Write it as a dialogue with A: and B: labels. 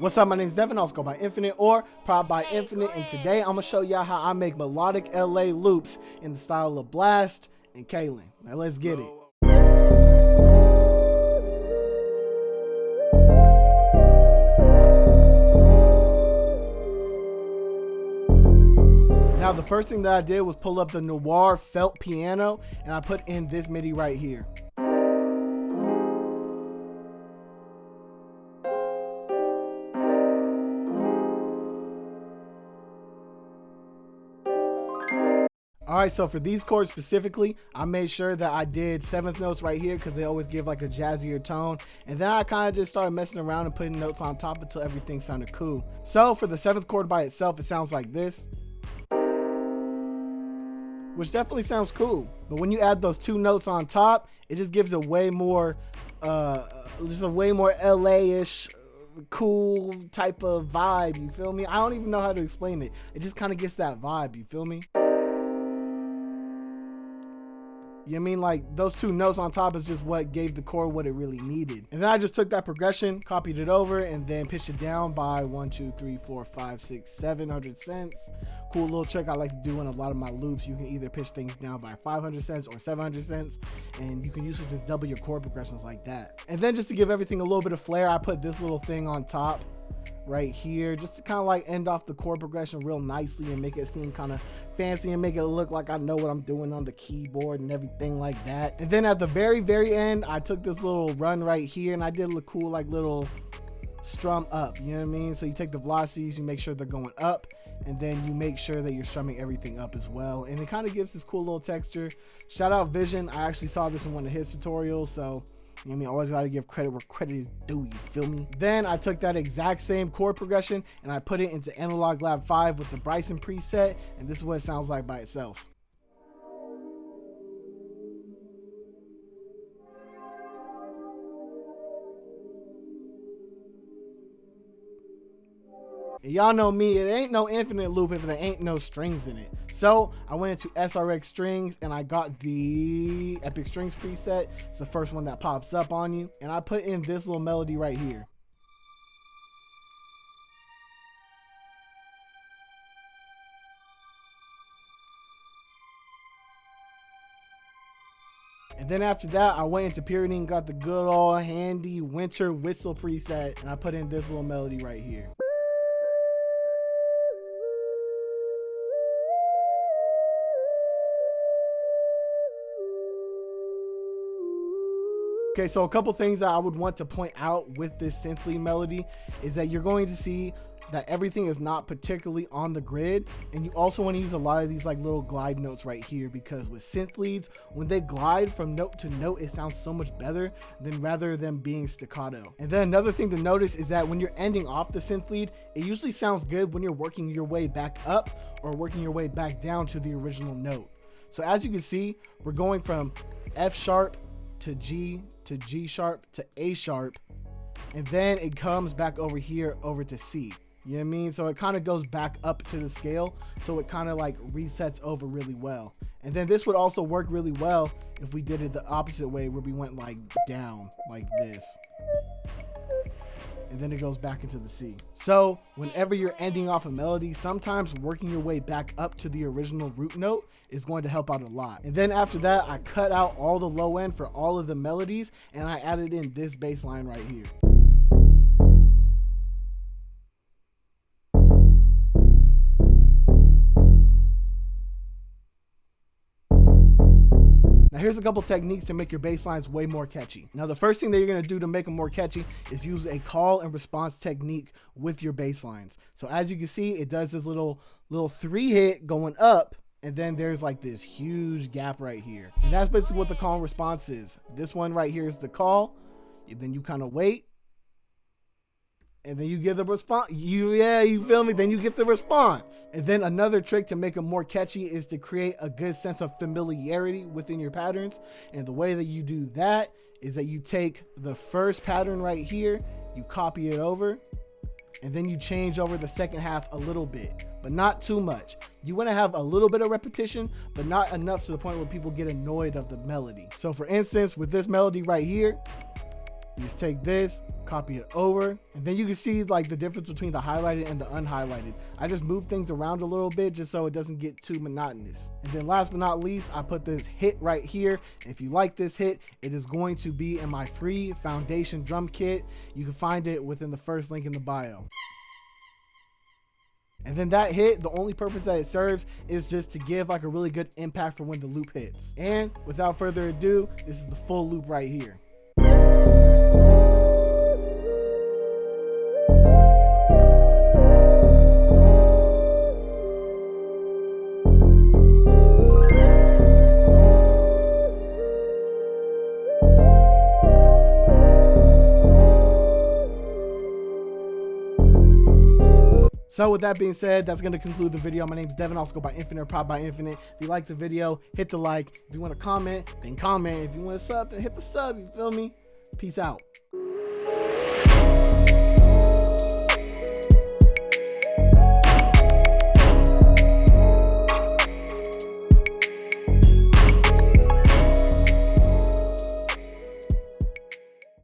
A: What's up, my name's Devin, also go by Infinite or Prop by Infinite, and today I'm gonna show y'all how I make melodic LA loops in the style of Blxst and Kalen. Now let's get it. Now the first thing that I did was pull up the Noir felt piano and I put in this MIDI right here. Alright, so for these chords specifically, I made sure that I did 7th notes right here because they always give like a jazzier tone. And then I kind of just started messing around and putting notes on top until everything sounded cool. So for the 7th chord by itself, it sounds like this, which definitely sounds cool. But when you add those 2 notes on top, it just gives a way more, just a way more LA-ish, cool type of vibe, you feel me? I don't even know how to explain it. It just kind of gets that vibe, you feel me? You know what I mean? Like those 2 notes on top is just what gave the chord what it really needed. And then I just took that progression, copied it over, and then pitched it down by 1, 2, 3, 4, 5, 6, 700 cents. Cool little trick I like to do in a lot of my loops. You can either pitch things down by 500 cents or 700 cents, and you can usually just double your chord progressions like that. And then just to give everything a little bit of flair, I put this little thing on top right here just to kind of like end off the chord progression real nicely and make it seem kind of fancy and make it look like I know what I'm doing on the keyboard and everything like that. And then at the very end, I took this little run right here and I did a cool like little strum up, you know what I mean? So you take the velocities, you make sure they're going up, and then you make sure that you're strumming everything up as well. And it kind of gives this cool little texture. Shout out Vision. I actually saw this in one of his tutorials, so you know what I mean, always gotta give credit where credit is due, you feel me? Then I took that exact same chord progression and I put it into Analog Lab 5 with the Bryson preset, and this is what it sounds like by itself. And y'all know me, it ain't no infinite loop if there ain't no strings in it. So I went into SRX strings and I got the Epic Strings preset. It's the first one that pops up on you. And I put in this little melody right here. And then after that, I went into Purity and got the good old handy winter whistle preset. And I put in this little melody right here. Okay, so a couple things that I would want to point out with this synth lead melody is that you're going to see that everything is not particularly on the grid, and you also want to use a lot of these like little glide notes right here, because with synth leads, when they glide from note to note, it sounds so much better than rather than being staccato. And then another thing to notice is that when you're ending off the synth lead, it usually sounds good when you're working your way back up or working your way back down to the original note. So as you can see, we're going from F sharp to G sharp to A sharp, and then it comes back over here over to C. You know what I mean? So it kind of goes back up to the scale, so it kind of like resets over really well. And then this would also work really well if we did it the opposite way, where we went like down like this, and then it goes back into the C. So whenever you're ending off a melody, sometimes working your way back up to the original root note is going to help out a lot. And then after that, I cut out all the low end for all of the melodies, and I added in this bass line right here. Now here's a couple techniques to make your bass lines way more catchy. Now the first thing that you're gonna do to make them more catchy is use a call and response technique with your bass lines. So as you can see, it does this little 3-hit going up, and then there's like this huge gap right here. And that's basically what the call and response is. This one right here is the call, and then you kind of wait, and then you get the response. You feel me? Then you get the response. And then another trick to make them more catchy is to create a good sense of familiarity within your patterns. And the way that you do that is that you take the first pattern right here, you copy it over, and then you change over the second half a little bit, but not too much. You want to have a little bit of repetition, but not enough to the point where people get annoyed of the melody. So for instance, with this melody right here, You just take this, copy it over, and then you can see like the difference between the highlighted and the unhighlighted. I just move things around a little bit just so it doesn't get too monotonous. And then last but not least, I put this hit right here. If you like this hit, it is going to be in my free foundation drum kit. You can find it within the first link in the bio. And then that hit, the only purpose that it serves is just to give like a really good impact for when the loop hits. And without further ado, this is the full loop right here. So with that being said, that's going to conclude the video. My name is Devin. I also go by Infinite or Prop by Infinite. If you like the video, hit the like. If you want to comment, then comment. If you want to sub, then hit the sub. You feel me? Peace out.